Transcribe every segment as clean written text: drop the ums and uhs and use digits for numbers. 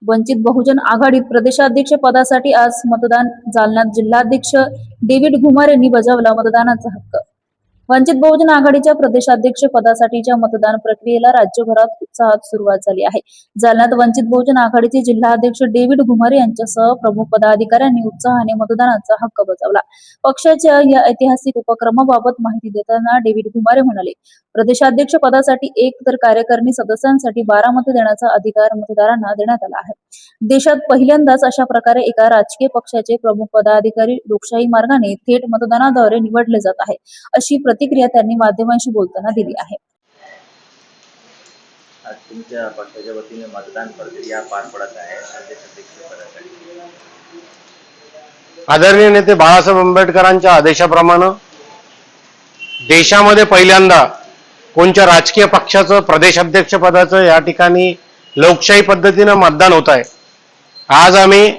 वंचित बहुजन आघाडीत प्रदेशाध्यक्ष पदासाठी आज मतदान. जालन्यात जिल्हाध्यक्ष डेव्हिड घुमार यांनी बजावला मतदानाचा हक्क. वंचित बहुजन आघाडीच्या प्रदेशाध्यक्ष पदासाठीच्या मतदान प्रक्रियेला राज्यभरात उत्साहात सुरुवात झाली आहे. जालन्यात वंचित बहुजन आघाडीचे जिल्हाध्यक्ष डेव्हिड घुमार यांच्यासह प्रमुख पदाधिकाऱ्यांनी उत्साहाने मतदानाचा हक्क बजावला. पक्षाच्या या ऐतिहासिक उपक्रमाबाबत माहिती देताना डेव्हिड घुमारे म्हणाले, प्रदेशाध्यक्ष पदासाठी एक तर कार्यकारिणी सदस्यांसाठी 12 मते देण्याचा अधिकार मतदारांना देण्यात आला आहे. देशात पहिल्यांदाच अशा प्रकारे एका राजकीय पक्षाचे प्रमुख पदाधिकारी लोकशाही मार्गाने थेट मतदानाद्वारे निवडले जात आहे, अशी प्रतिक्रिया त्यांनी माध्यमांशी बोलताना दिली आहे. आज तुमच्या पक्षाच्या वतीने मतदान प्रक्रिया पार पडत आहे प्रदेशाध्यक्ष पदासाठी. आदरणीय नेते बाळासाहेब आंबेडकरांच्या आदेशाप्रमाणे देशामध्ये पहिल्यांदा कोणत्या राजकीय पक्षाचं प्रदेशाध्यक्ष पदाचं या ठिकाणी लोकशाही पद्धतीने मतदान होत आहे. आज आम्ही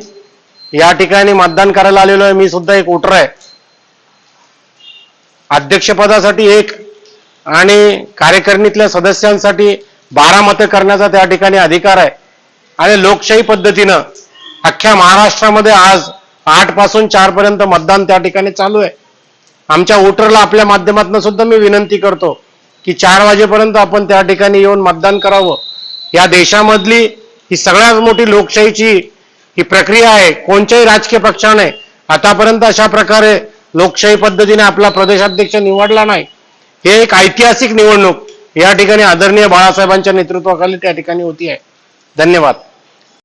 या ठिकाणी मतदान करायला आलेलो आहे. मी सुद्धा एक वोटर आहे. अध्यक्षपदासाठी 1 आणि कार्यकारिणीतल्या सदस्यांसाठी 12 मते करण्याचा त्या ठिकाणी अधिकार आहे. आणि लोकशाही पद्धतीनं अख्ख्या महाराष्ट्रामध्ये आज 8 पासून 4 पर्यंत मतदान त्या ठिकाणी चालू आहे. आमच्या वोटरला आपल्या माध्यमातून सुद्धा मी विनंती करतो की 4 वाजेपर्यंत आपण त्या ठिकाणी येऊन मतदान करावं. या देशामधली ही सगळ्यात मोठी लोकशाहीची ही प्रक्रिया आहे. कोणत्याही राजकीय पक्षाने आतापर्यंत अशा प्रकारे लोकशाही पद्धतीने आपला प्रदेशाध्यक्ष निवडला नाही. हे एक ऐतिहासिक निवडणूक या ठिकाणी आदरणीय बाळासाहेबांच्या नेतृत्वाखाली त्या ठिकाणी होती आहे. धन्यवाद.